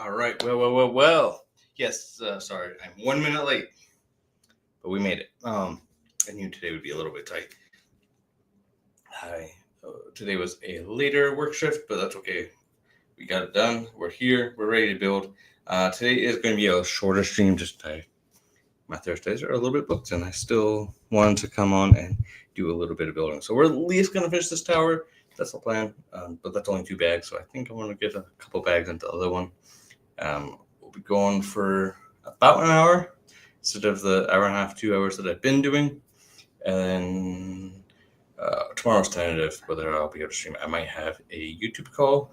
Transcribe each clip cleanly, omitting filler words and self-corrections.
All right. Well. Yes. Sorry, I'm 1 minute late, but we made it. I knew today would be a little bit tight. Today was a later work shift, but that's okay. We got it done. We're here. We're ready to build. Today is going to be a shorter stream. My Thursdays are a little bit booked, and I still wanted to come on and do a little bit of building. So we're at least going to finish this tower. That's the plan. But that's only 2 bags, so I think I want to get a couple bags into the other one. We'll be going for about an hour instead of the hour and a half, 2 hours that I've been doing. And then tomorrow's tentative whether I'll be able to stream. I might have a YouTube call,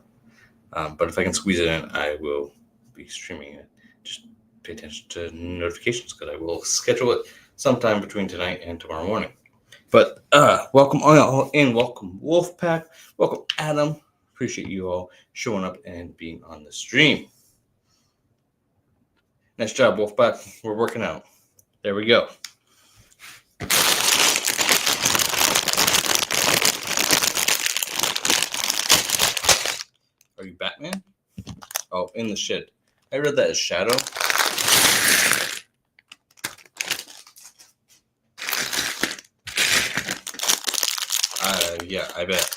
but if I can squeeze it in, I will be streaming it. Just pay attention to notifications because I will schedule it sometime between tonight and tomorrow morning. But welcome all in. Welcome Wolfpack. Welcome Adam. Appreciate you all showing up and being on the stream. Nice job, Wolfpack. We're working out. There we go. Are you Batman? Oh, in the shed. I read that as Shadow. Yeah, I bet.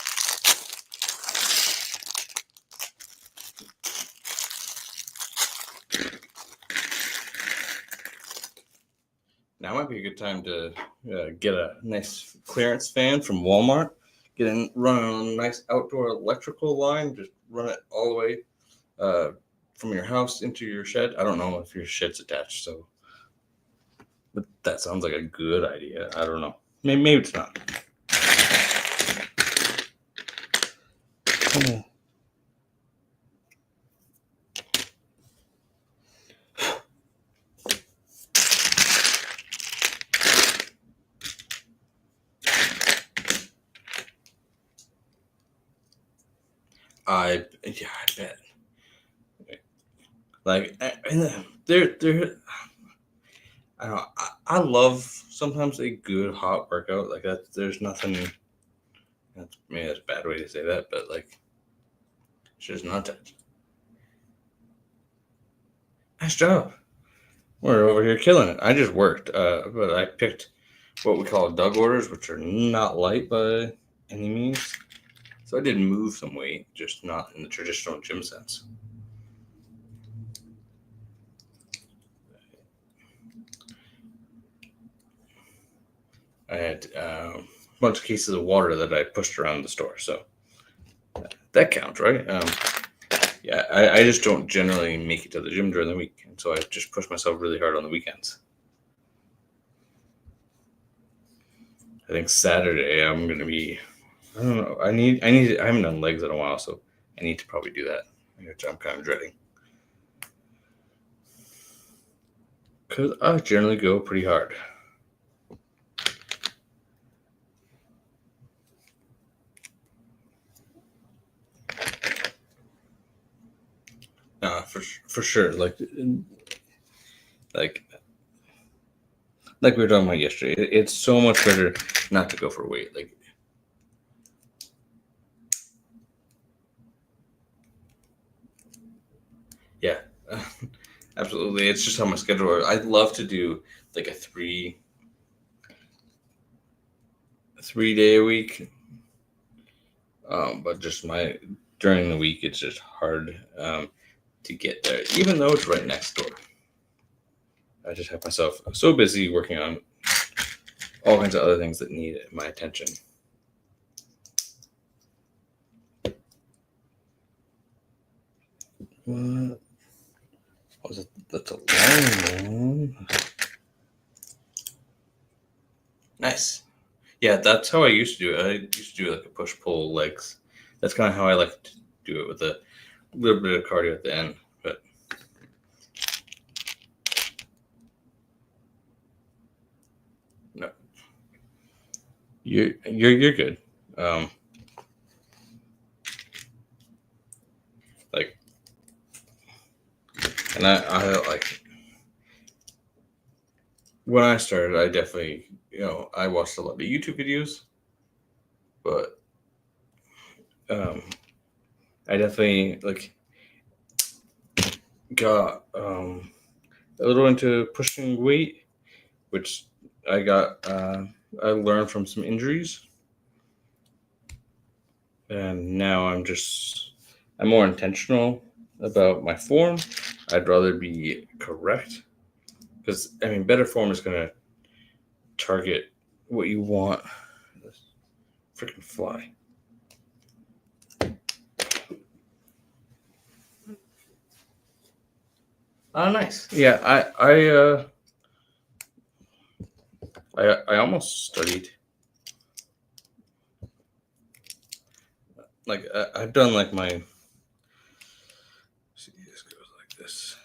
Now might be a good time to get a nice clearance fan from Walmart. Run on a nice outdoor electrical line. Just run it all the way from your house into your shed. I don't know if your shed's attached, but that sounds like a good idea. I don't know. Maybe it's not. I bet. Like, I don't know. I love sometimes a good hot workout like that. There's nothing. Maybe that's a bad way to say that, but like, it's just not that. Nice job. We're over here killing it. I just worked, but I picked what we call Doug orders, which are not light by any means. So I did move some weight, just not in the traditional gym sense. I had a bunch of cases of water that I pushed around the store, so that counts, right? Yeah, I just don't generally make it to the gym during the week, and so I just push myself really hard on the weekends. I think Saturday I'm gonna be. I don't know. I haven't done legs in a while, so I need to probably do that, which I'm kind of dreading. Because I generally go pretty hard. For sure. Like we were talking about yesterday, it's so much better not to go for weight. Like, yeah, absolutely. It's just how my schedule is. I'd love to do like a 3-day a week, but just during the week, it's just hard to get there, even though it's right next door. I just have myself so busy working on all kinds of other things that need my attention. What was it? That's a long one. Nice. Yeah, that's how I used to do it. I used to do like a push-pull legs. That's kind of how I like to do it, with a little bit of cardio at the end. But no, you're good. And I like, when I started, I definitely, I watched a lot of YouTube videos, but I definitely got a little into pushing weight, which I learned from some injuries. And now I'm more intentional about my form. I'd rather be correct because, better form is going to target what you want. This freaking fly. Oh, nice. Yeah, I almost studied. Like I've done like my. See, this goes like this.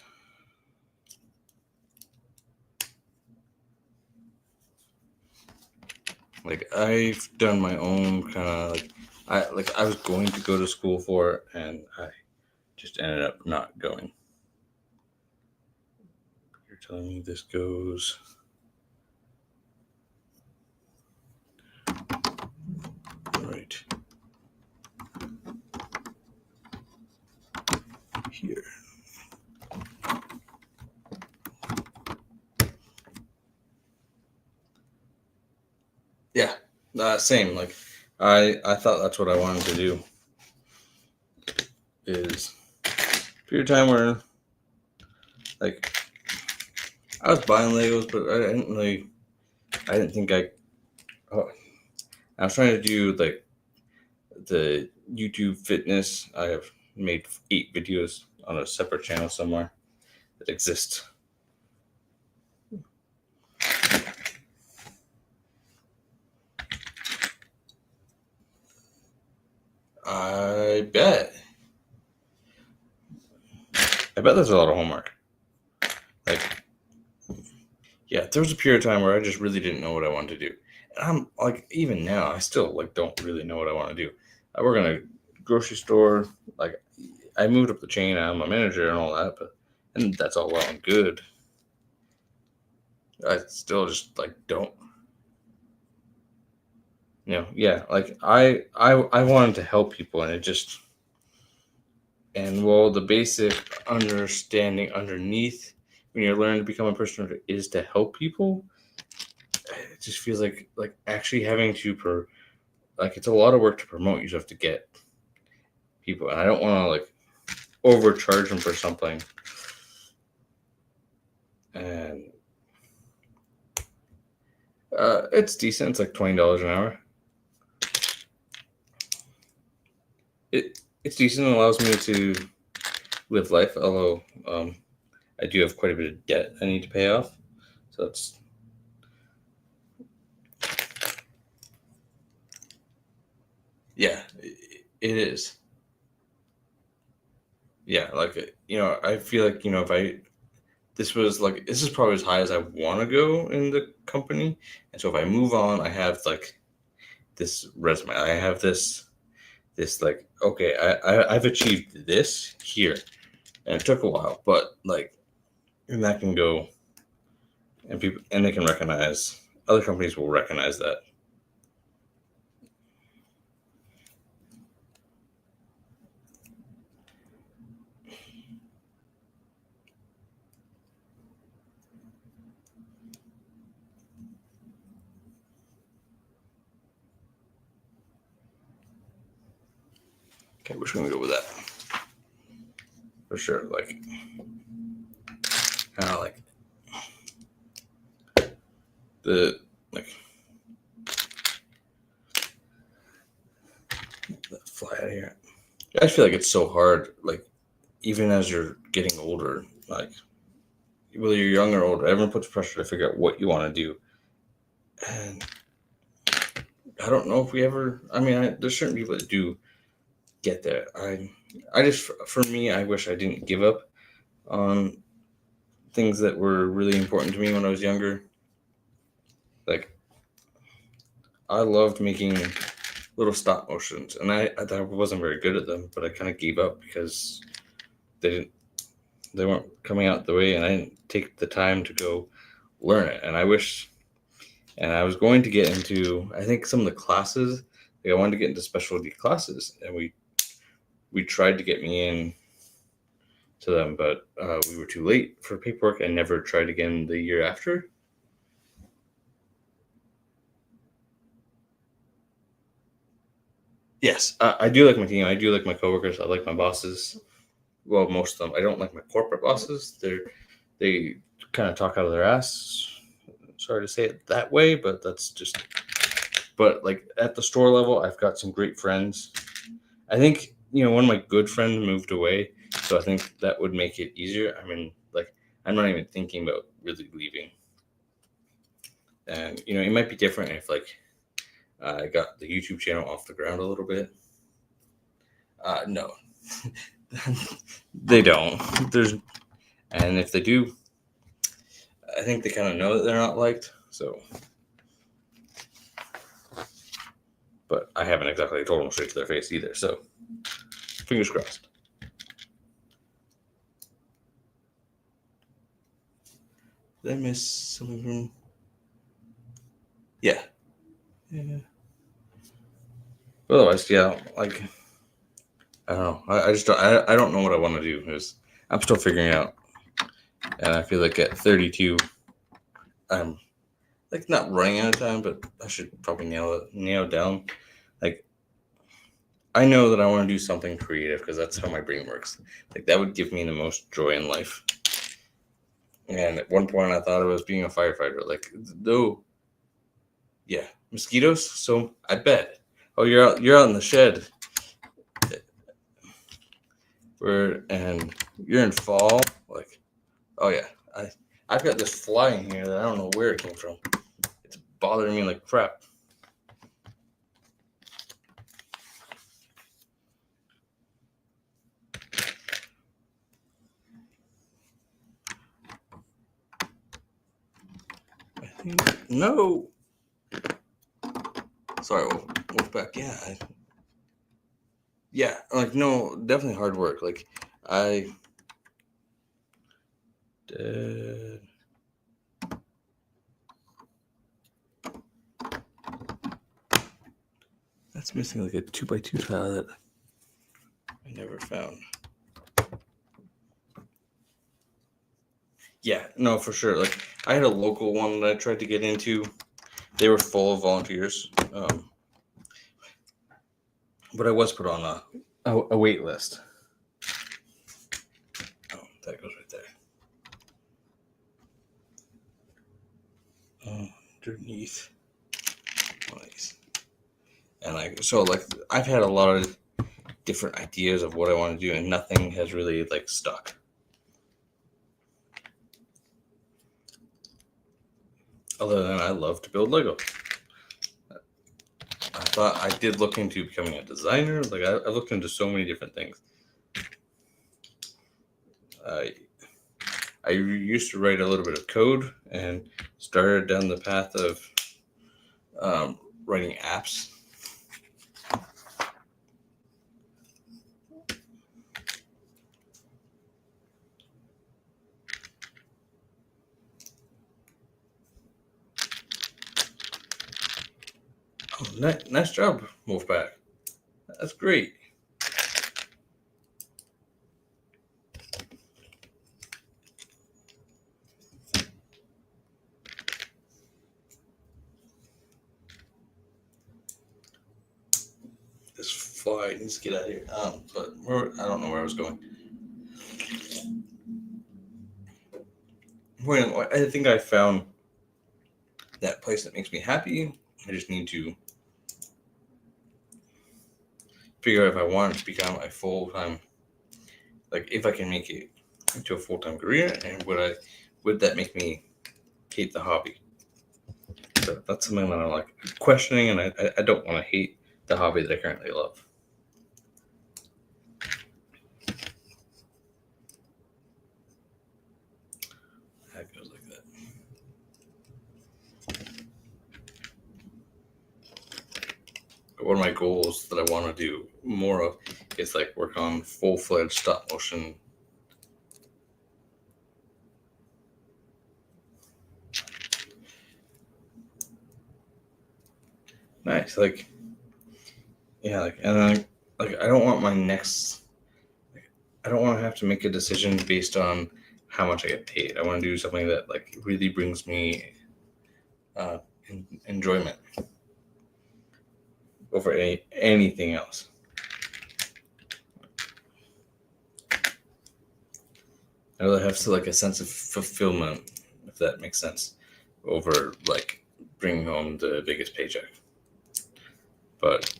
Like I've done my own kind of I was going to go to school for it, and I just ended up not going. You're telling me this goes. Right here. Yeah, same. Like I thought that's what I wanted to do. Is period of time where like I was buying Legos, but I didn't think I was trying to do like the YouTube fitness. I have made 8 videos on a separate channel somewhere that exists. I bet there's a lot of homework. Like, yeah, there was a period of time where I just really didn't know what I wanted to do. And I'm like, even now, I still like don't really know what I want to do. I work in a grocery store. Like, I moved up the chain. I'm a manager and all that, and that's all well and good. I still just like don't. Yeah, like I wanted to help people, and the basic understanding underneath when you're learning to become a personal is to help people. It just feels like actually having to it's a lot of work to promote. You just have to get people, and I don't want to like overcharge them for something. And it's decent. It's like $20 an hour. It's decent. It allows me to live life, although I do have quite a bit of debt I need to pay off. So it's yeah, it is. Yeah, like I feel like if this is probably as high as I want to go in the company, and so if I move on, I have like this resume. I have this like okay, I've achieved this here, and it took a while, but like, and that can go, and they can recognize. Other companies will recognize that. Okay, we're just gonna go with that for sure. Like, kind of like the fly out of here. I feel like it's so hard. Like, even as you're getting older, like whether you're young or older, everyone puts pressure to figure out what you want to do. And I don't know if we ever. There's certain people that do get there. I just, for me, I wish I didn't give up on things that were really important to me when I was younger. Like, I loved making little stop motions, and I wasn't very good at them, but I kind of gave up because they weren't coming out the way, and I didn't take the time to go learn it. And I was going to get into, I think, some of the classes. Like, I wanted to get into specialty classes, and we tried to get me in to them, but we were too late for paperwork and never tried again the year after. Yes, I do like my team. I do like my coworkers. I like my bosses. Well, most of them. I don't like my corporate bosses. They kind of talk out of their ass. Sorry to say it that way, but that's just. But like at the store level, I've got some great friends. I think one of my good friends moved away, so I think that would make it easier. I mean, like I'm not even thinking about really leaving, and it might be different if like I got the YouTube channel off the ground a little bit. No, they don't. And if they do, I think they kind of know that they're not liked. So, but I haven't exactly told them straight to their face either. So, fingers crossed. Did I miss something from? Yeah. Otherwise, yeah, like I don't know. I just I don't know what I want to do. I'm still figuring out, and I feel like at 32, I'm like not running out of time, but I should probably nail it down. Like I know that I want to do something creative because that's how my brain works. Like that would give me the most joy in life. And at one point, I thought it was being a firefighter. Like, though, yeah, mosquitoes. So I bet. Oh, you're out in the shed. And you're in fall. Like, oh yeah, I've got this fly in here that I don't know where it came from. It's bothering me like crap. I think no. Sorry, Wolfpack. Yeah, like no, definitely hard work. Like I did. That's missing like a 2x2 tile that I never found. Yeah, no, for sure. Like I had a local one that I tried to get into. They were full of volunteers, but I was put on a wait list. Oh, that goes right there. Underneath. Nice. And I've had a lot of different ideas of what I want to do, and nothing has really like stuck. Other than I love to build Lego. I thought I did look into becoming a designer. Like I looked into so many different things. I used to write a little bit of code and started down the path of writing apps. Oh, nice job, Wolfpack. That's great. This fly needs to get out of here. But I don't know where I was going. Well, I think I found that place that makes me happy. I just need to figure out if I want to become a full-time, like if I can make it into a full-time career, and would that make me hate the hobby? So that's something that I'm like questioning, and I don't want to hate the hobby that I currently love. That goes like that. One of my goals that I want to do more of is like work on full-fledged stop motion. Nice, like yeah, like and then like I don't want my next. I don't want to have to make a decision based on how much I get paid. I want to do something that like really brings me enjoyment over anything else. I really have to like a sense of fulfillment, if that makes sense, over like bringing home the biggest paycheck. But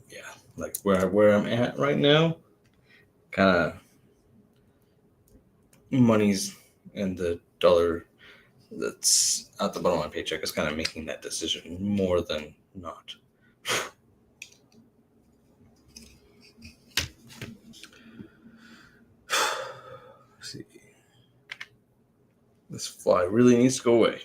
yeah, like where I'm at right now, kind of money's and the dollar that's at the bottom of my paycheck is kind of making that decision more than not. See, this fly really needs to go away.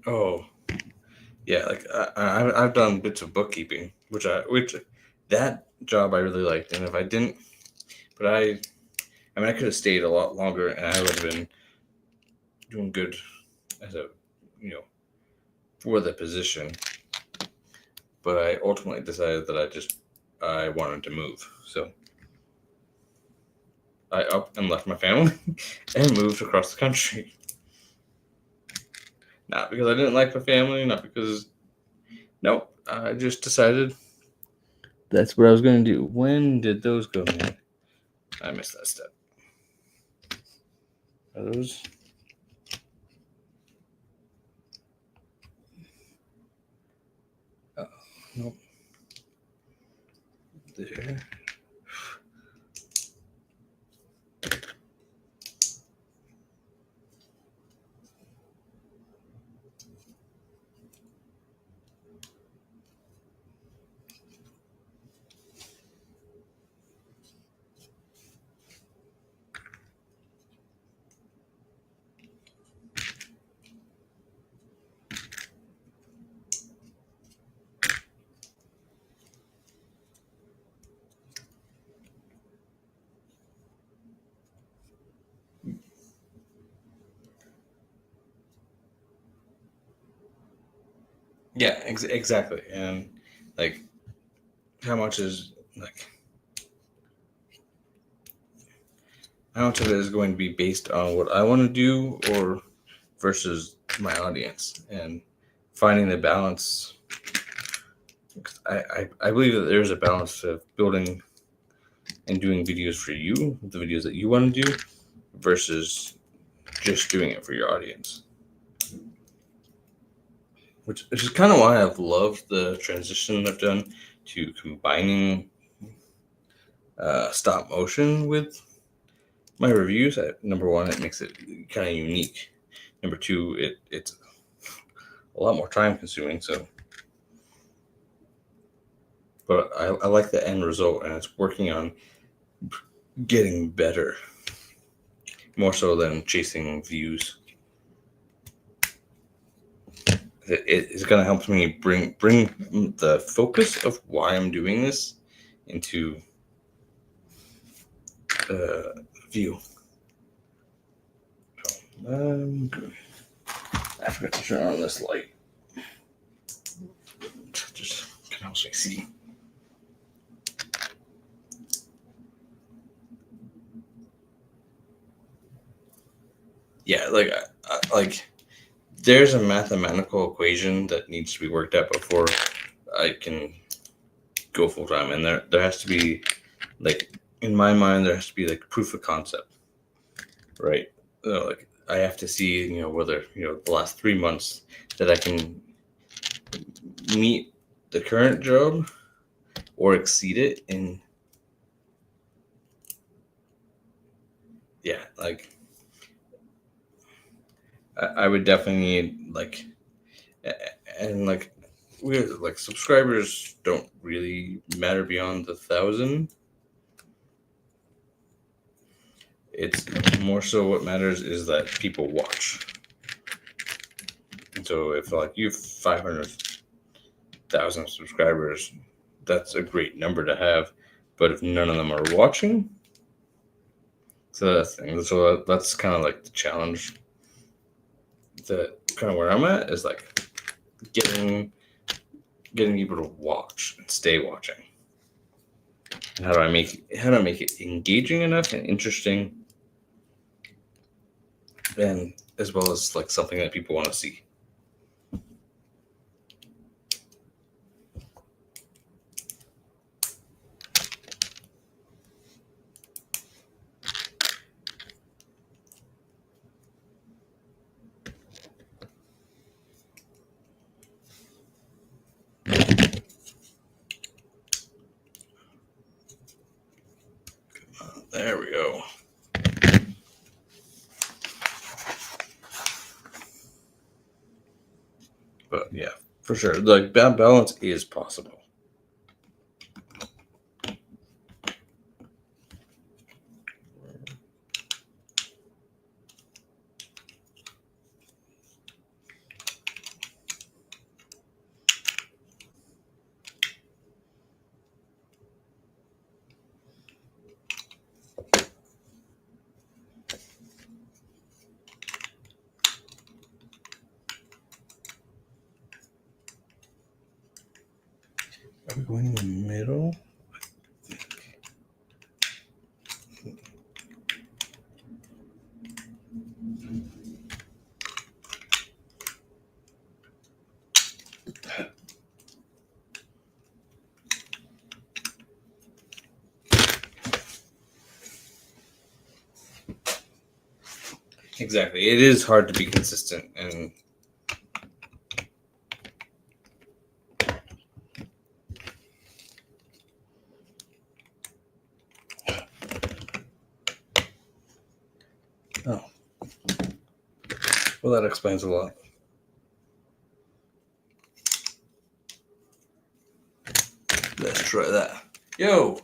Oh, yeah, like I've done bits of bookkeeping, which that job I really liked, and if I didn't, but I mean I could have stayed a lot longer, and I would have been doing good as a for the position. But I ultimately decided that I wanted to move, so I up and left my family and moved across the country. Not because I didn't like my family, not because nope. I just decided that's what I was going to do. When did those go, man? I missed that step. Are those? Oh, nope. There. Yeah, exactly. And like, how much is like, how much of it is going to be based on what I want to do, or versus my audience, and finding the balance. I believe that there's a balance of building and doing videos for you, the videos that you want to do, versus just doing it for your audience. Which is kind of why I've loved the transition I've done to combining stop motion with my reviews. Number one, it makes it kind of unique. Number two, it's a lot more time consuming. So, but I like the end result, and it's working on getting better more so than chasing views. It is going to help me bring the focus of why I'm doing this into view. I forgot to turn on this light. Just can help me see. Yeah, like there's a mathematical equation that needs to be worked out before I can go full time, and there has to be, like, in my mind, there has to be like proof of concept, right? Like I have to see, whether the last 3 months that I can meet the current job or exceed it in. Yeah, like I would definitely need and like we're like subscribers don't really matter beyond the 1,000. It's more so what matters is that people watch. And so if like you have 500,000 subscribers, that's a great number to have. But if none of them are watching, So that's kind of like the challenge. That kind of where I'm at is like getting people to watch and stay watching. And how do I make it engaging enough and interesting, and as well as like something that people want to see. There we go. But yeah, for sure, like balance is possible. Are we going in the middle? Exactly. It is hard to be consistent, and oh, well, that explains a lot. Let's try that. Yo,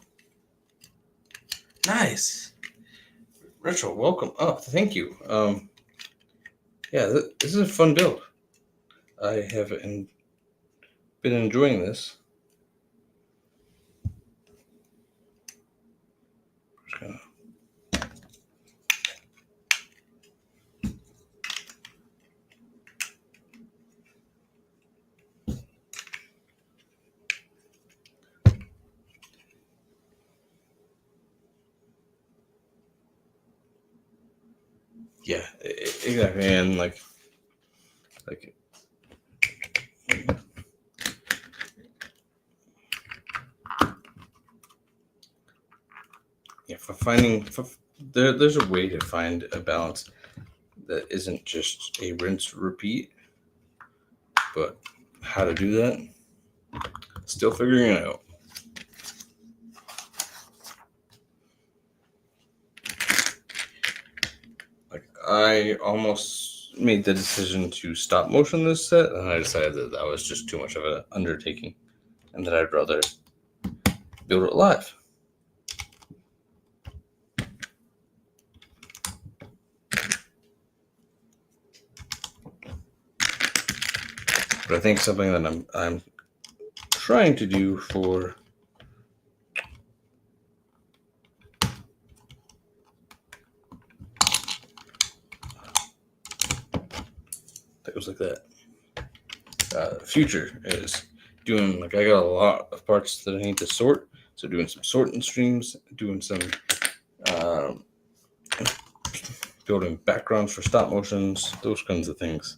nice. Rachel, welcome up. Thank you. Yeah, this is a fun build. I have been enjoying this. Just gonna... Yeah, exactly, and like yeah, there's a way to find a balance that isn't just a rinse repeat, but how to do that, still figuring it out. Like I almost made the decision to stop motion this set, and I decided that was just too much of an undertaking, and that I'd rather build it live. But I think something that I'm trying to do for it was like that future is doing, like, I got a lot of parts that I need to sort, so doing some sorting streams, doing some building backgrounds for stop motions, those kinds of things.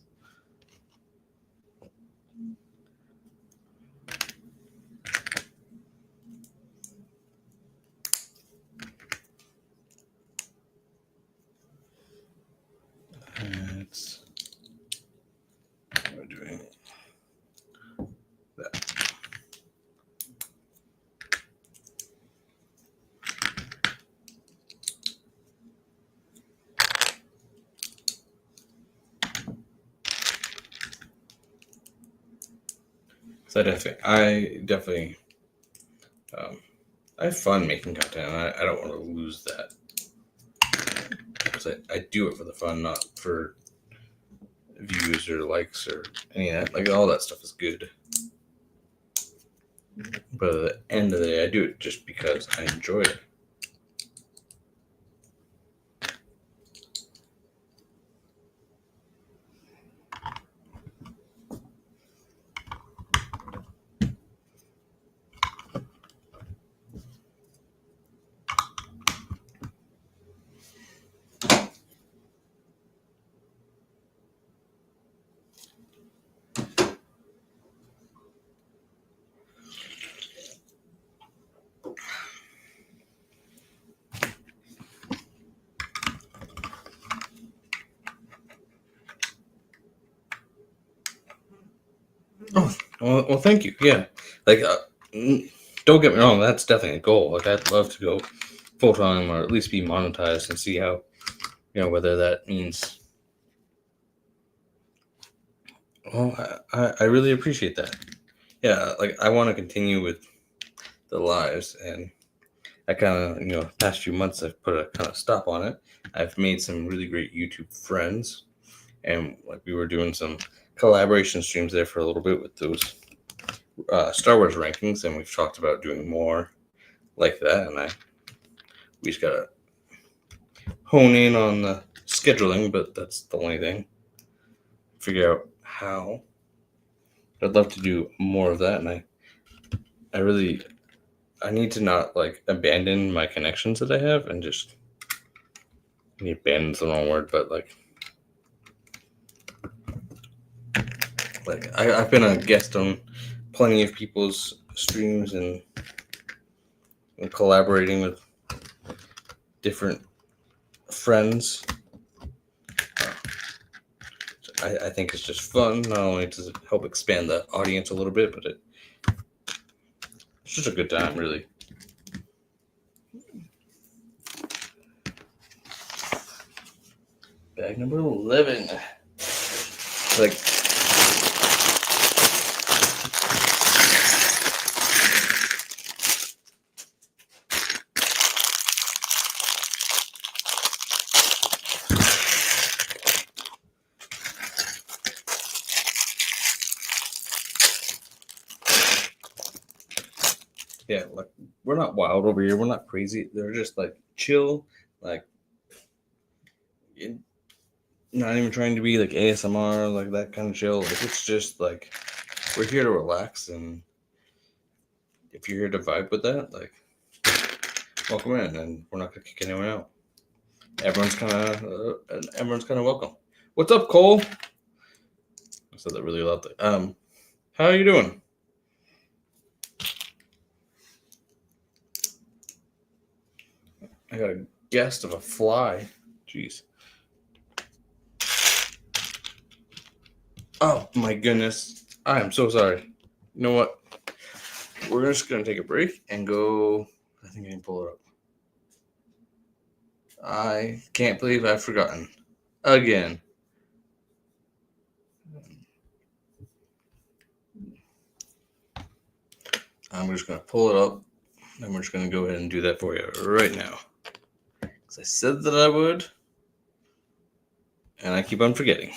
We're doing that. So I definitely I have fun making content, and I don't want to lose that. Because I do it for the fun, not for views or likes or any of that. Like, all that stuff is good. But at the end of the day, I do it just because I enjoy it. Oh, well, thank you. Yeah, like, don't get me wrong, that's definitely a goal. Like, I'd love to go full time or at least be monetized and see how, whether that means. Well, I really appreciate that. Yeah, like, I want to continue with the lives, and I kind of, past few months, I've put a kind of stop on it. I've made some really great YouTube friends, and like, we were doing some collaboration streams there for a little bit with those Star Wars rankings, and we've talked about doing more like that. And we just gotta hone in on the scheduling, but that's the only thing. Figure out how. I'd love to do more of that, and I need to not like abandon my connections that I have, and just, abandon's the wrong word, but like I've been a guest on plenty of people's streams, and collaborating with different friends. I think it's just fun. Not only does it help expand the audience a little bit, but it's just a good time, really. Bag number 11. Like, yeah, like, we're not wild over here. We're not crazy. They're just like chill, like, not even trying to be like ASMR, like that kind of chill. Like, it's just like, we're here to relax, and if you're here to vibe with that, like, welcome in, and we're not gonna kick anyone out. Everyone's kind of welcome. What's up, Cole? I said that really loudly. How are you doing? I got a guest of a fly. Jeez. Oh my goodness. I am so sorry. You know what? We're just gonna take a break and go. I think I can pull it up. I can't believe I've forgotten. Again. I'm just gonna pull it up, and we're just gonna go ahead and do that for you right now. Because I said that I would, and I keep on forgetting.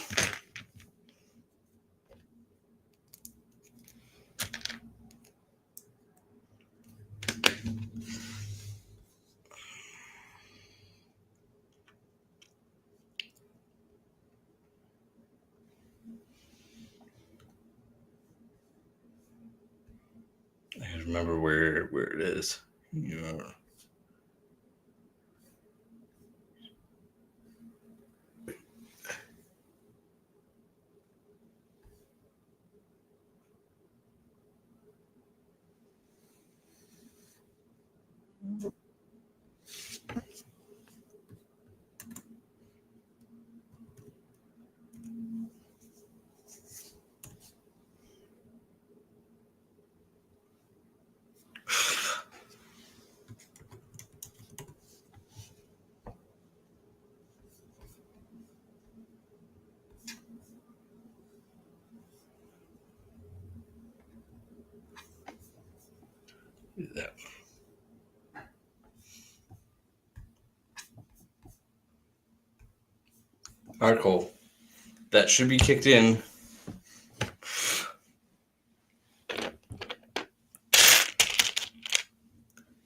I gotta remember where it is. Yeah. That. All right, cool. That should be kicked in.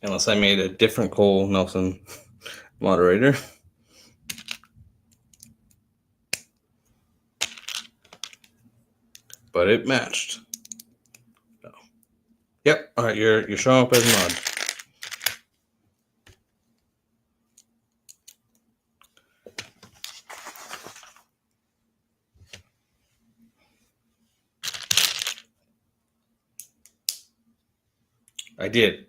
Unless I made a different Cole Nelson moderator. But it matched. So. Yep. All right, you're showing up as mod. I did.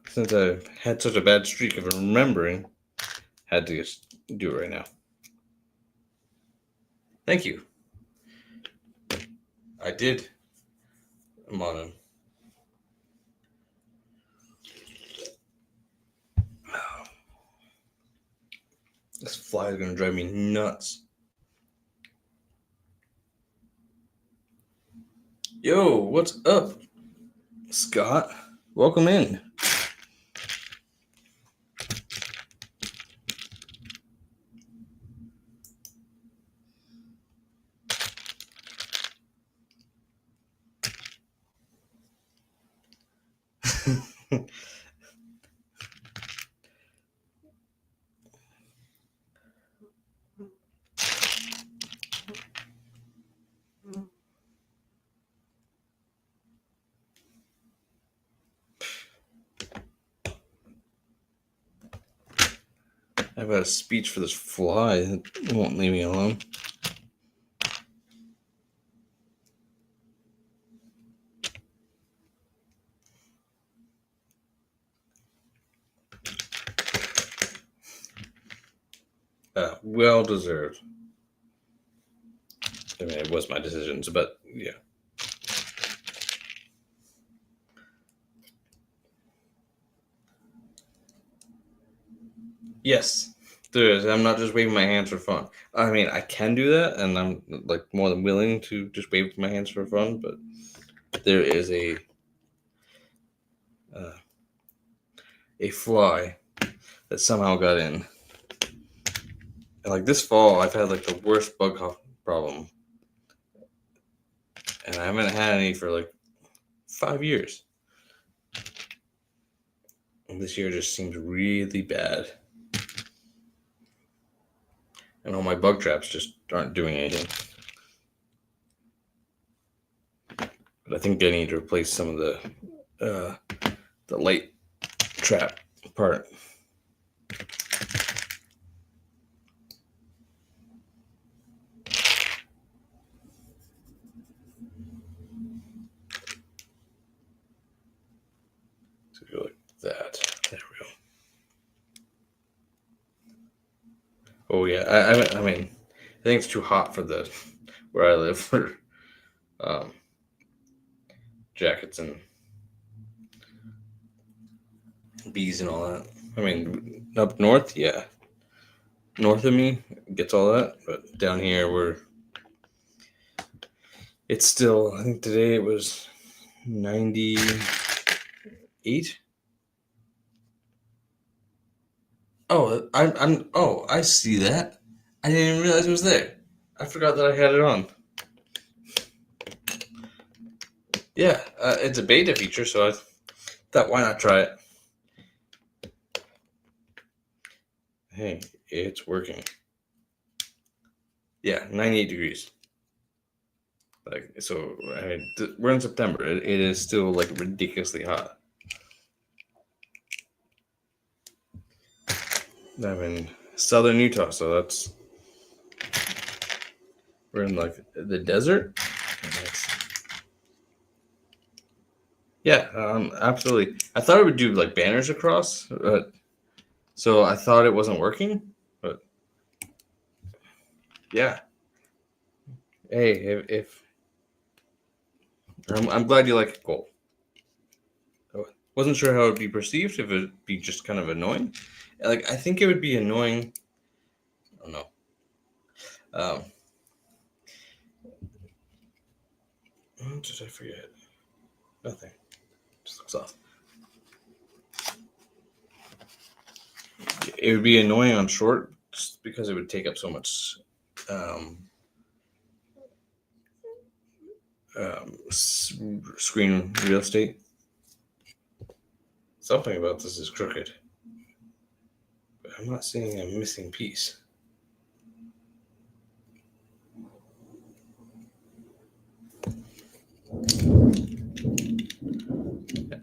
Since I've had such a bad streak of remembering, had to just do it right now. Thank you. I did. I'm on him. This fly is going to drive me nuts. Yo, what's up, Scott? Welcome in. I've got a speech for this fly that won't leave me alone. Well deserved. I mean, it was my decisions, but yeah. Yes, there is. I'm not just waving my hands for fun. I mean, I can do that, and I'm like more than willing to just wave my hands for fun. But there is a fly that somehow got in. And like this fall, I've had like the worst bug problem, and I haven't had any for like 5 years. And this year just seems really bad. And all my bug traps just aren't doing anything. But I think I need to replace some of the light trap part. So go like that. There we go. Oh yeah, I mean, I think it's too hot for where I live for jackets and bees and all that. I mean, up north, yeah, north of me gets all that, but down here it's still. I think today it was 98. Oh, Oh, I see that. I didn't even realize it was there. I forgot that I had it on. Yeah, it's a beta feature, so I thought, why not try it? Hey, it's working. Yeah, 98 degrees. Like, so I mean, we're in September. It is still like ridiculously hot. I'm in southern Utah, so we're in like the desert. Yeah, absolutely. I thought it would do like banners across, so I thought it wasn't working, but yeah. Hey, if I'm glad you like it, Cole. I wasn't sure how it would be perceived, if it would be just kind of annoying. Like, I think it would be annoying. I don't know. What did I forget? Nothing. Just looks off. It would be annoying on short just because it would take up so much screen real estate. Something about this is crooked, but I'm not seeing a missing piece.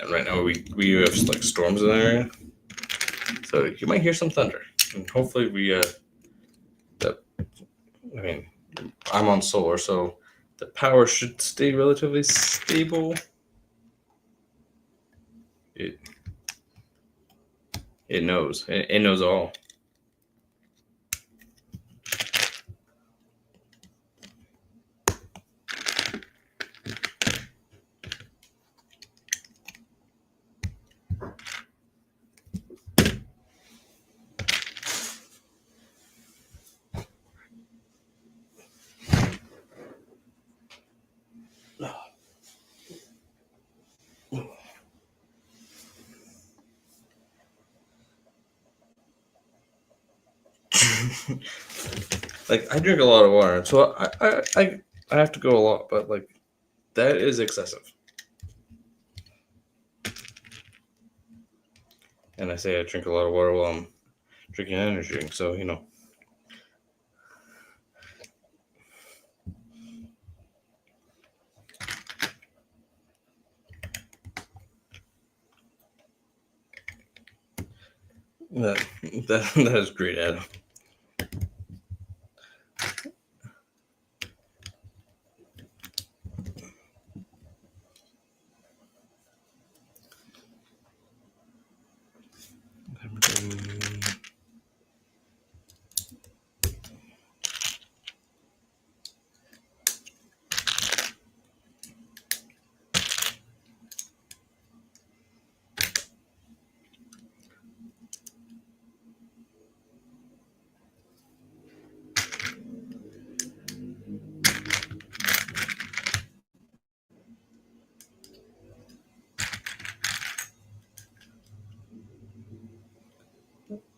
And right now we have like storms in the area, so you might hear some thunder. And hopefully I mean, I'm on solar, so the power should stay relatively stable. It knows. It knows all. Like, I drink a lot of water, so I have to go a lot, but like that is excessive. And I say I drink a lot of water while I'm drinking an energy drink, so you know. That is great, Adam.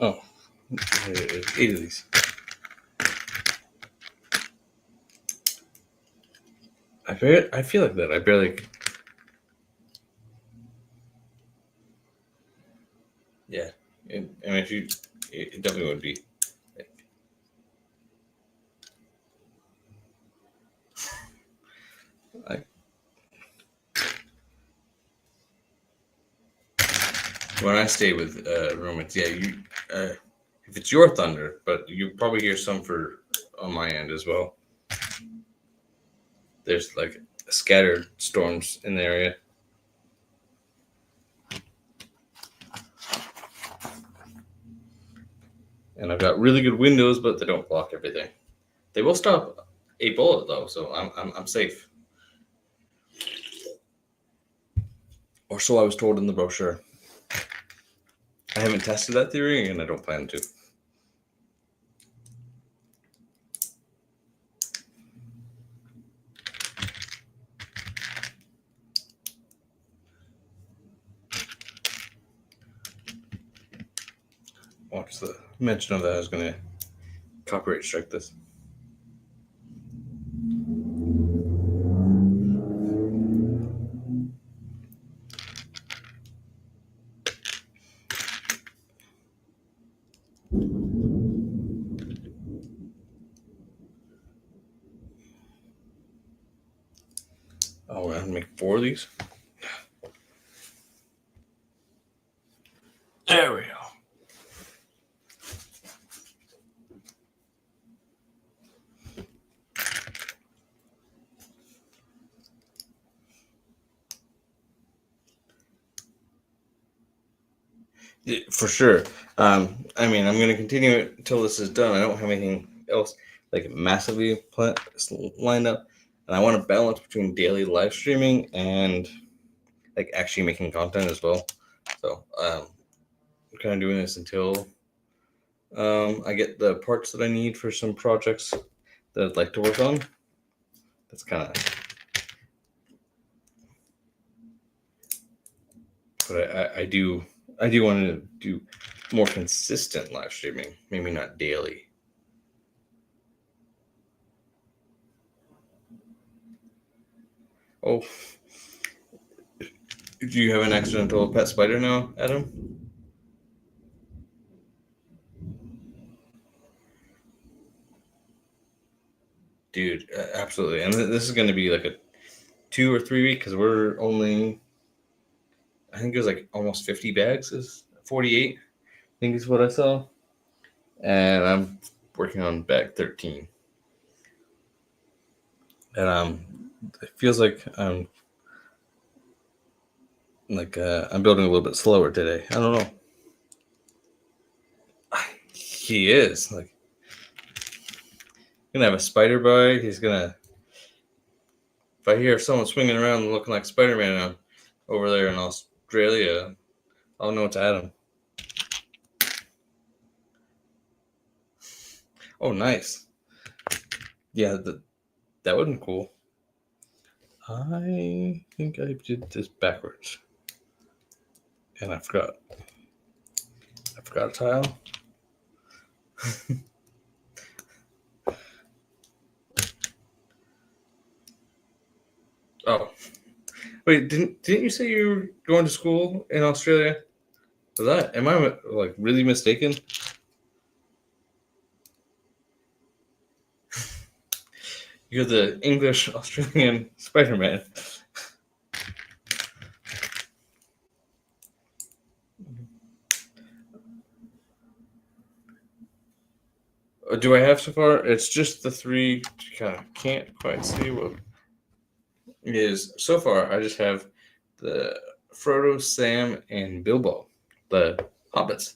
Oh, 8 of these. I feel like that. I barely. Yeah, I mean, if you, it definitely would be. I, when I stay with roommates, yeah, you. If it's your thunder, but you probably hear some for on my end as well. There's like scattered storms in the area. And I've got really good windows, but they don't block everything. They will stop a bullet though, so I'm safe. Or so I was told in the brochure. I haven't tested that theory, and I don't plan to. Watch the mention of that. I was going to copyright strike this. Oh, we're going to make 4 of these. There we go. Yeah, for sure. I mean, I'm going to continue it until this is done. I don't have anything else like massively lined up, and I want to balance between daily live streaming and like actually making content as well. So I'm kind of doing this until I get the parts that I need for some projects that I'd like to work on. That's kind of. But I do want to do more consistent live streaming, maybe not daily. Oh, do you have an accidental pet spider now, Adam? Dude, absolutely. And this is going to be like a 2 or 3 week because we're only, I think it was like almost 50 bags, is 48, I think is what I saw. And I'm working on bag 13. And it feels like I'm building a little bit slower today. I don't know. He is like gonna have a spider bite. He's gonna. If I hear someone swinging around looking like Spider-Man over there in Australia, I'll know it's Adam. Oh, nice. Yeah, that would be cool. I think I did this backwards, and I forgot a tile. Wait, didn't you say you were going to school in Australia? Am I like really mistaken? You're the English Australian Spider-Man. Do I have so far? It's just the three. Can't quite see what is so far. I just have the Frodo, Sam, and Bilbo, the hobbits,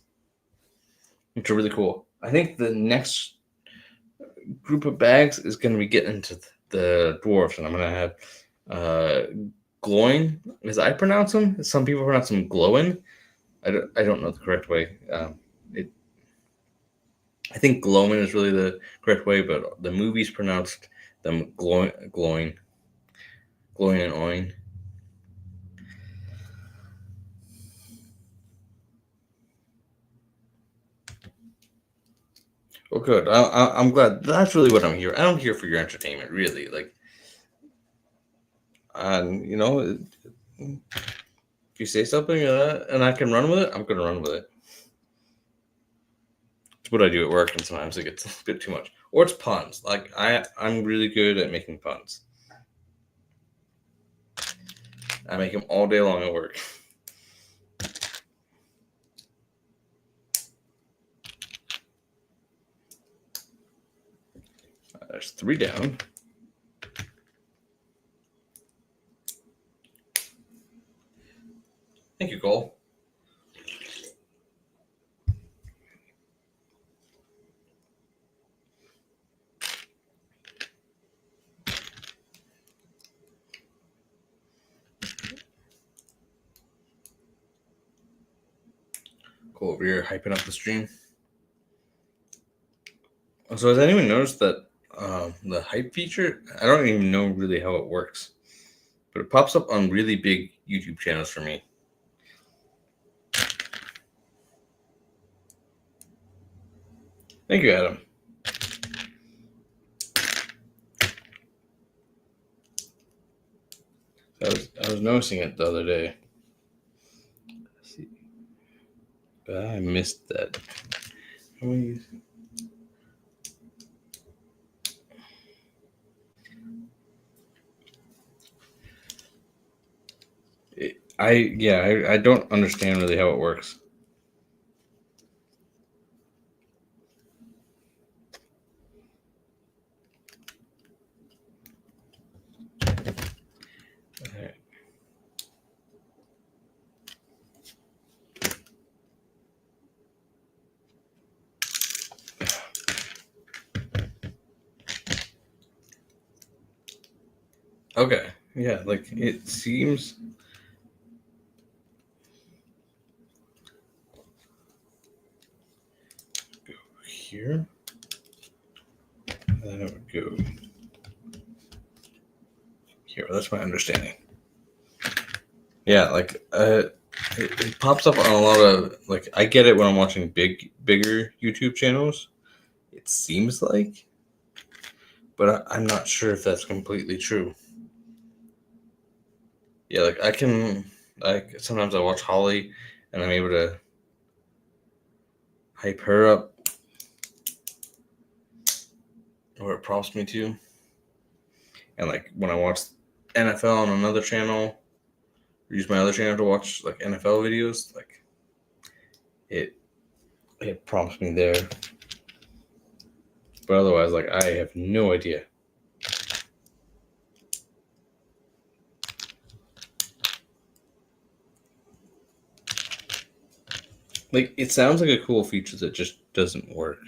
which are really cool. I think the next group of bags is going to be getting into the dwarves, and I'm going to have glowing, as I pronounce them. Some people pronounce them glowing. I don't know the correct way. I think glowing is really the correct way, but the movies pronounced them glowing and oin. Well, good. I'm glad. That's really what I'm here. I'm here for your entertainment, really. Like, and if you say something and I can run with it, I'm gonna run with it. It's what I do at work, and sometimes it gets a bit too much. Or it's puns. Like I'm really good at making puns. I make them all day long at work. There's 3 down. Thank you, Cole. Cole over here hyping up the stream. So has anyone noticed that the hype feature? I don't even know really how it works, but it pops up on really big YouTube channels for me. Thank you, Adam. I was noticing it the other day. Let's see. But I missed that. I don't understand really how it works. Okay. Yeah, like it seems. Go here. Then it would go here. That's my understanding. Yeah, like it pops up on a lot of like I get it when I'm watching bigger YouTube channels. It seems like, but I'm not sure if that's completely true. Yeah, like sometimes I watch Holly and I'm able to hype her up, or it prompts me to. And like when I watch NFL on another channel, or use my other channel to watch like NFL videos, like it prompts me there. But otherwise, like I have no idea. Like it sounds like a cool feature that just doesn't work.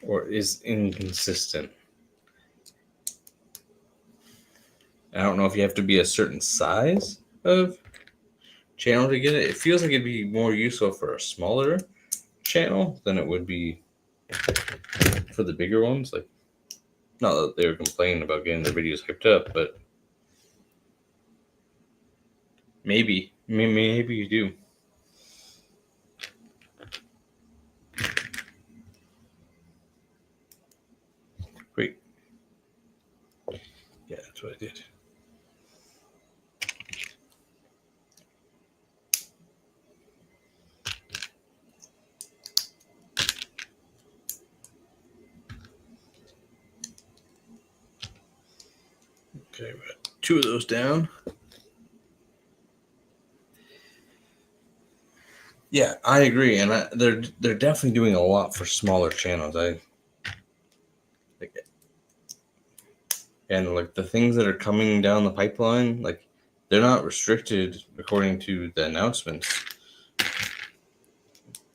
Or is inconsistent. I don't know if you have to be a certain size of channel to get it. It feels like it'd be more useful for a smaller channel than it would be for the bigger ones. Like, not that they were complaining about getting their videos hyped up, but maybe you do. Great. That's what I did. Okay, we got 2 of those down. Yeah, I agree, and they're definitely doing a lot for smaller channels. And like the things that are coming down the pipeline, like they're not restricted according to the announcements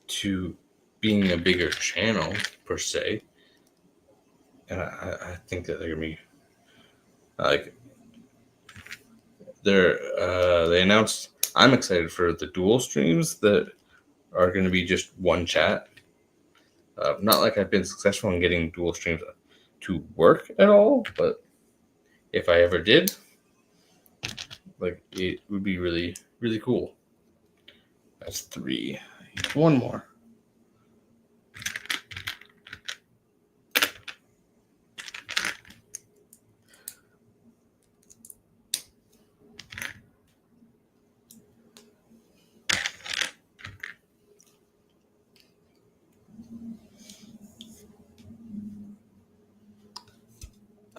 to being a bigger channel per se. And I think that they're gonna be like they announced. I'm excited for the dual streams that are going to be just one chat. Not like I've been successful in getting dual streams to work at all, but if I ever did, like it would be really, really cool. That's 3. One more.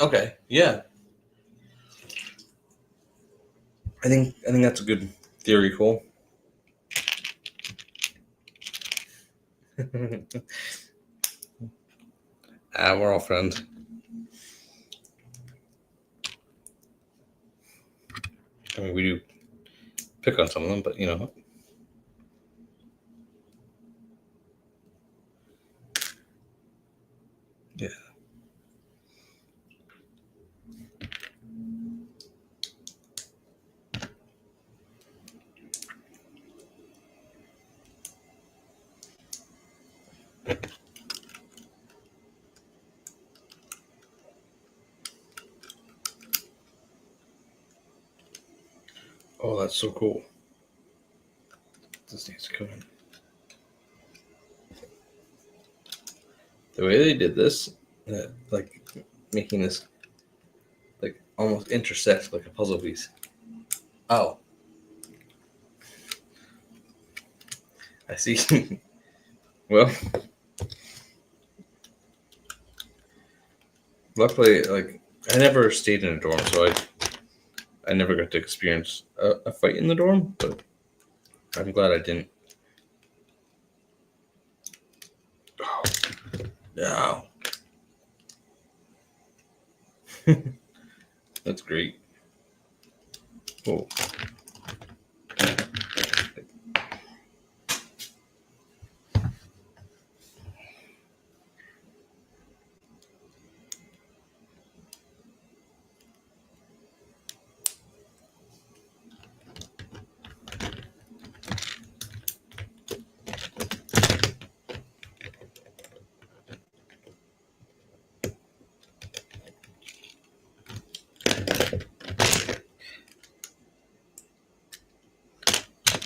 Okay, yeah. I think that's a good theory, Cole. We're all friends. I mean, we do pick on some of them, but you know. Yeah. Oh, that's so cool. This needs to come in. The way they did this, like making this like almost intersect like a puzzle piece. Oh, I see. Well, luckily, like I never stayed in a dorm, so I never got to experience a fight in the dorm. But I'm glad I didn't. Oh, no. That's great. Oh.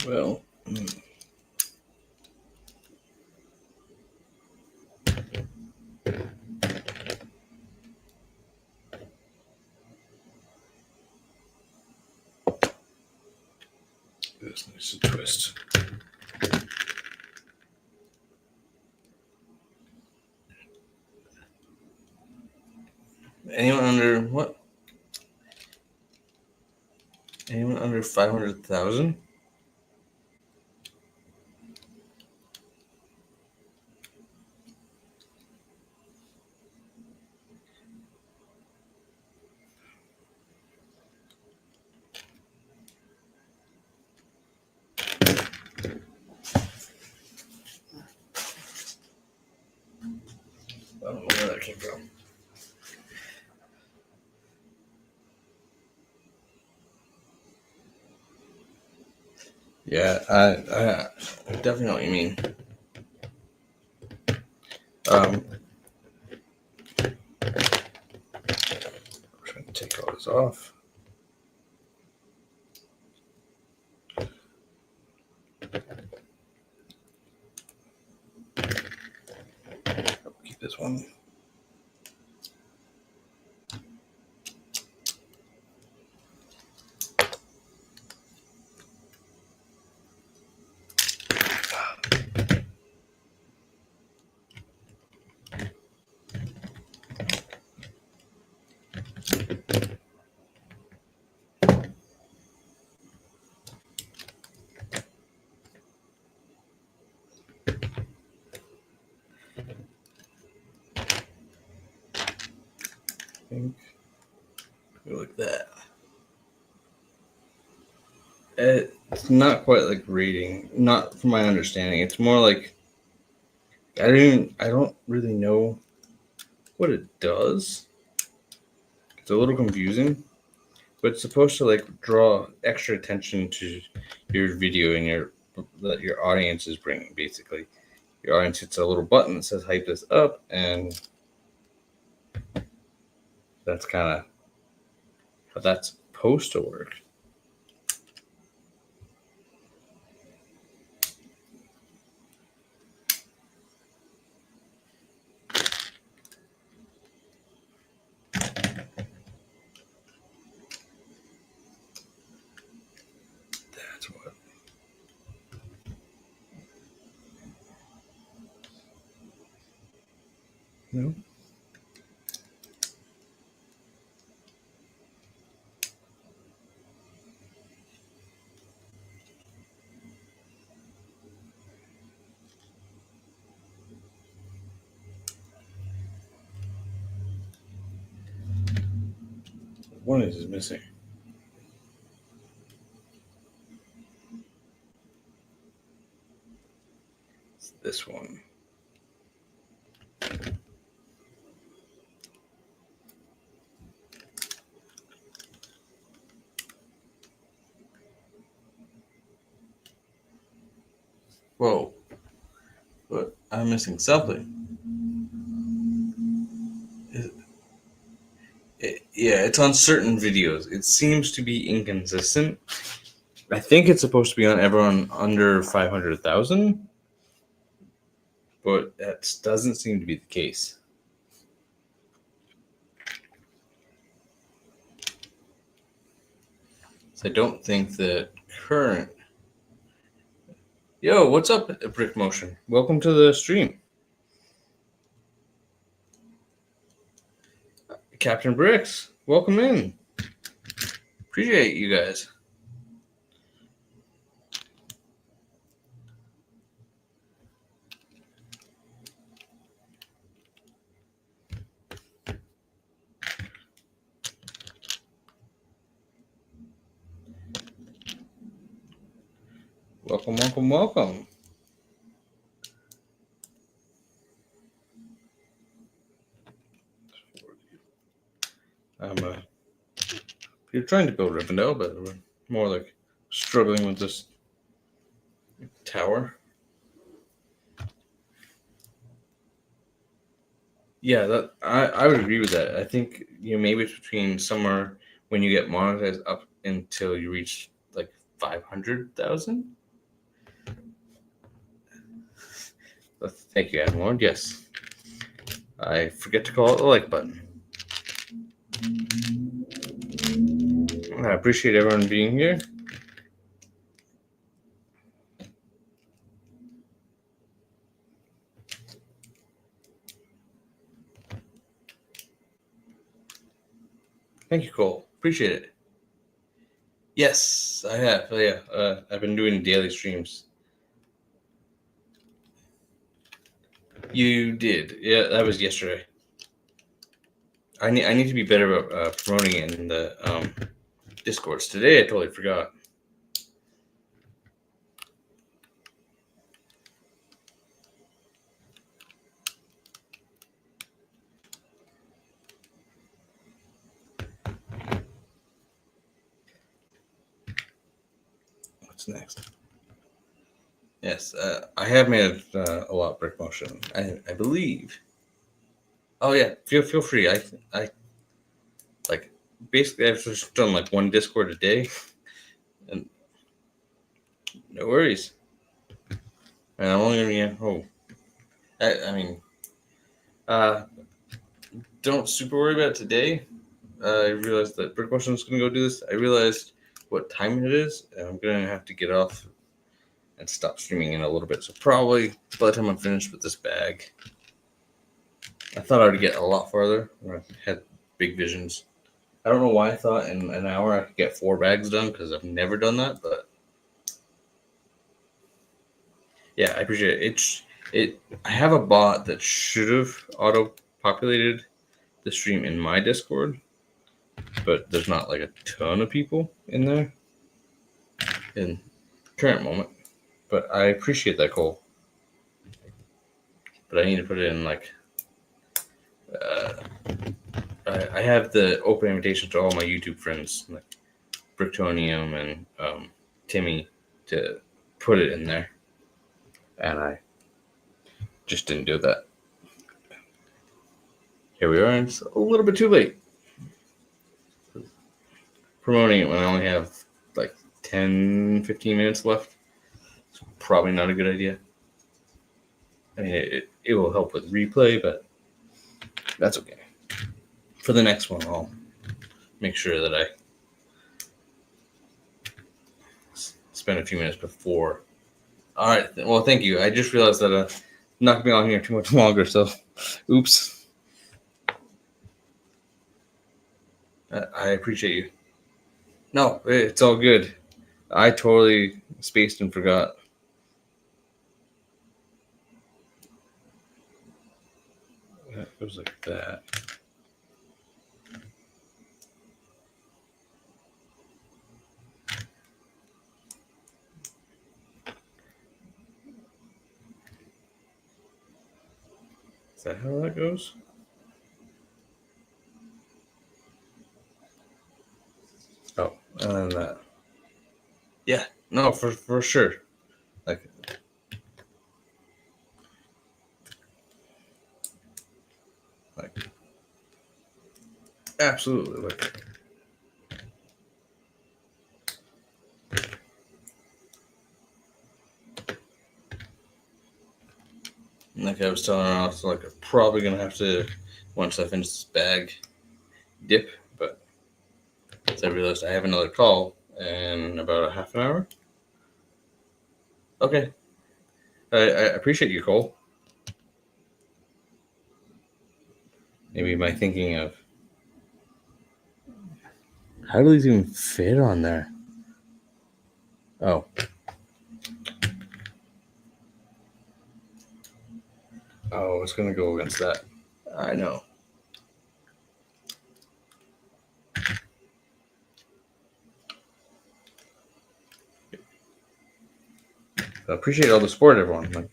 Well. This needs to twist. Anyone under what? Anyone under 500,000? I don't know where that came from. Yeah, I definitely know what you mean. I'm trying to take all this off. I'll keep this one. It's not quite like rating, not from my understanding. It's more like I don't really know what it does. It's a little confusing, but it's supposed to like draw extra attention to your video and that your audience is bringing. Basically, your audience hits a little button that says "hype this up," and that's kind of how that's supposed to work. That's what. No. One is missing. It's this one. Whoa. But I'm missing something. Yeah, it's on certain videos. It seems to be inconsistent. I think it's supposed to be on everyone under 500,000, but that doesn't seem to be the case. So I don't think that current. Yo, what's up, Brick Motion? Welcome to the stream. Captain Bricks, welcome in. Appreciate you guys. Welcome, welcome, welcome. We're trying to build Rivendell, but we're more like struggling with this tower. Yeah, that I would agree with that. I think maybe it's between somewhere when you get monetized up until you reach like 500,000. Thank you, Adam. Yes, I forget to call it the like button. I appreciate everyone being here. Thank you, Cole. Appreciate it. Yes, I have. Yeah, I've been doing daily streams. You did. Yeah, that was yesterday. I need to be better about promoting it in the Discords. Today, I totally forgot. What's next? Yes, I have made a lot of Brick Motion. I believe. Oh yeah, feel free. I like basically I've just done like one Discord a day, and no worries. And I'm only gonna be home. I mean, don't super worry about it today. I realized that Brick Motion is gonna go do this. I realized what time it is, and I'm gonna have to get off and stop streaming in a little bit. So probably by the time I'm finished with this bag, I thought I would get a lot farther. I had big visions. I don't know why I thought in an hour I could get 4 bags done because I've never done that, but yeah, I appreciate it. I have a bot that should have auto-populated the stream in my Discord, but there's not like a ton of people in there. in the current moment. But I appreciate that goal. But I need to put it in like. I have the open invitation to all my YouTube friends, like Bricktonium and Timmy, to put it in there, and I just didn't do that. Here we are, and it's a little bit too late. Promoting it when I only have like 10, 15 minutes left. It's probably not a good idea. I mean, it will help with replay, but that's okay. For the next one, I'll make sure that I spend a few minutes before. All right. Well, thank you. I just realized that I'm not going to be on here too much longer, so oops. I appreciate you. No, it's all good. I totally spaced and forgot. It goes like that. Is that how that goes? Oh, and then that. Yeah, no, for sure. Like, absolutely. Like I was telling her, I was like, I'm probably gonna have to, once I finish this bag, dip. But as I realized I have another call in about a half an hour. Okay, I appreciate you, Cole. Maybe my thinking of how do these even fit on there? Oh. Oh, it's gonna go against that. I know. I appreciate all the support, everyone. Like,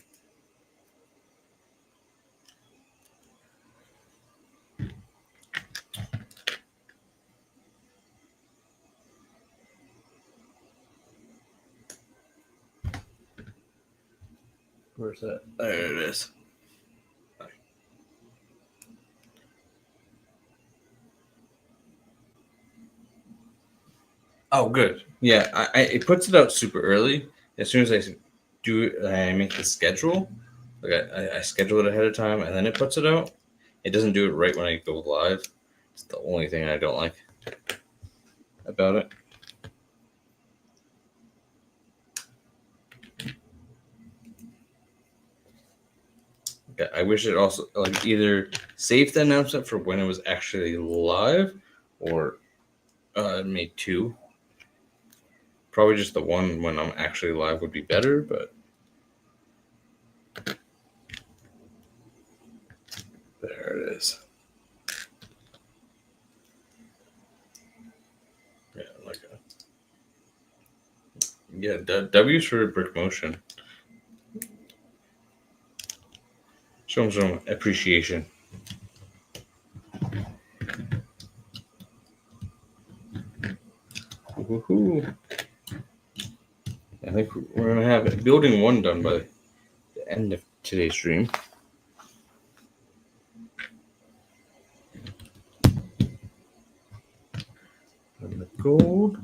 where's that? There it is. Oh, good. Yeah, it puts it out super early. As soon as I make the schedule. Like I schedule it ahead of time, and then it puts it out. It doesn't do it right when I go live. It's the only thing I don't like about it. I wish it also like either saved the announcement for when it was actually live, or made two. Probably just the one when I'm actually live would be better, but there it is. Yeah, like W's for Brick Motion. Show them some appreciation. Woohoo! I think we're gonna have building one done by the end of today's stream. And the gold.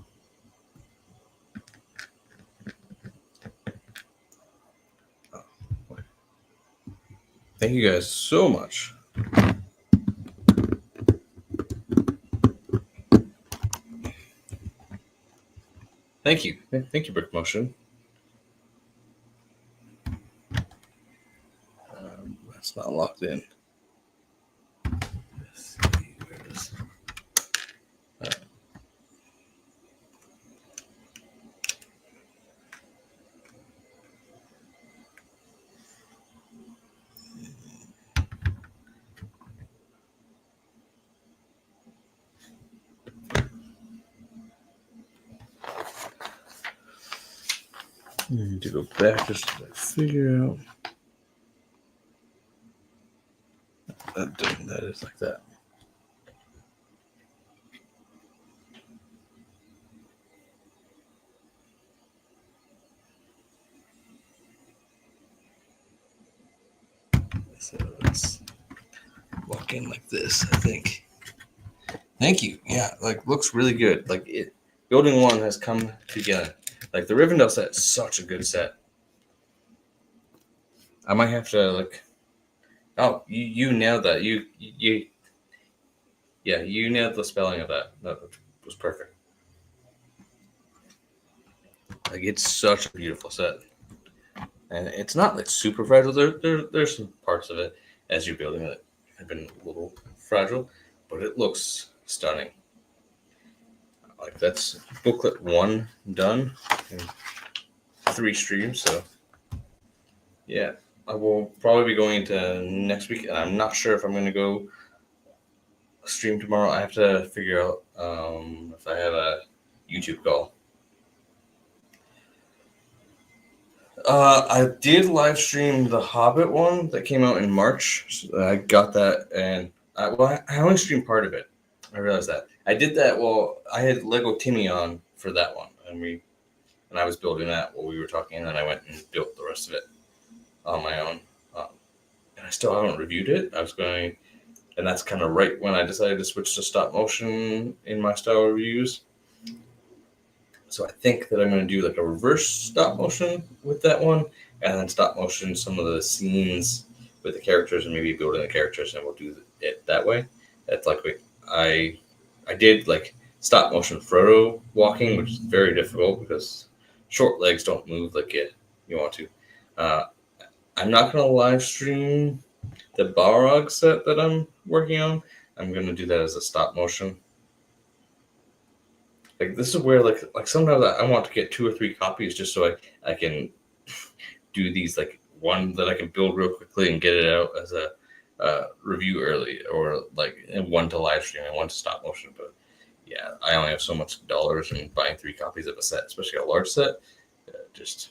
Thank you guys so much. Thank you. Thank you, Brick Motion. That's not locked in. Let's see, where it is. I need to go back just to figure out. That is like that. So let's walk in like this, I think. Thank you. Yeah, like looks really good. Like it, building one has come together. Like the Rivendell set is such a good set. I might have to like. Oh, you nailed that. You nailed the spelling of that. That was perfect. Like it's such a beautiful set, and it's not like super fragile. There's some parts of it as you're building it have been a little fragile, but it looks stunning. Like that's booklet 1 done in 3 streams. So yeah, I will probably be going into next week, and I'm not sure if I'm going to go stream tomorrow. I have to figure out if I have a YouTube call. I did live stream the Hobbit one that came out in March. So I got that, and I only streamed part of it. I realized that. I did that while I had Lego Timmy on for that one, and I was building that while we were talking, and then I went and built the rest of it on my own. And I still haven't reviewed it. I was going, and that's kind of right when I decided to switch to stop motion in my style reviews. So I think that I'm going to do like a reverse stop motion with that one, and then stop motion some of the scenes with the characters, and maybe building the characters, and we'll do it that way. That's like I did like stop motion Frodo walking, which is very difficult because short legs don't move like you want to. I'm not going to live stream the Balrog set that I'm working on. I'm going to do that as a stop motion. Like this is where like sometimes I want to get 2 or 3 copies just so I can do these, like one that I can build real quickly and get it out as a review early, or like one to live stream and one to stop motion. But yeah, I only have so much dollars, and buying 3 copies of a set, especially a large set, just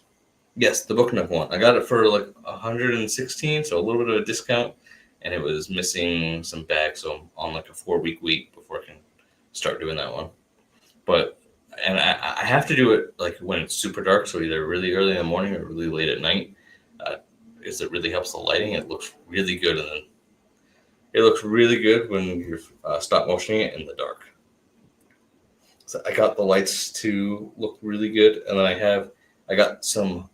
yes, the Book Nook one. I got it for like 116, so a little bit of a discount, and it was missing some bags, so I'm on like a 4-week wait before I can start doing that one. But and I have to do it like when it's super dark, so either really early in the morning or really late at night, because it really helps the lighting. It looks really good, and then it looks really good when you're stop motioning it in the dark. So I got the lights to look really good, and then I got some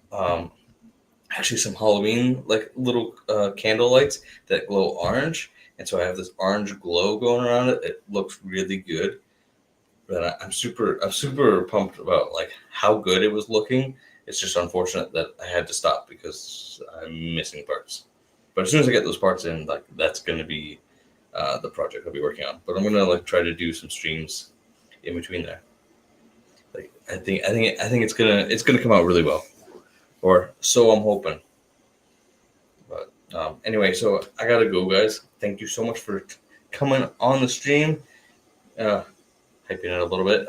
actually some Halloween like little candle lights that glow orange, and so I have this orange glow going around it. It looks really good. But I'm super pumped about like how good it was looking. It's just unfortunate that I had to stop because I'm missing parts. But as soon as I get those parts in, like that's going to be the project I'll be working on. But I'm going to like try to do some streams in between there. Like I think it's gonna come out really well, or so I'm hoping. But anyway, so I gotta go, guys. Thank you so much for coming on the stream. Hyping it a little bit,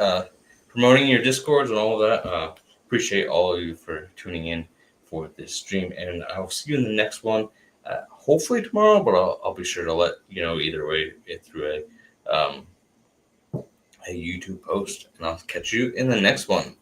promoting your Discords and all of that. Appreciate all of you for tuning in for this stream, and I'll see you in the next one. Hopefully tomorrow, but I'll be sure to let you know either way through a YouTube post, and I'll catch you in the next one.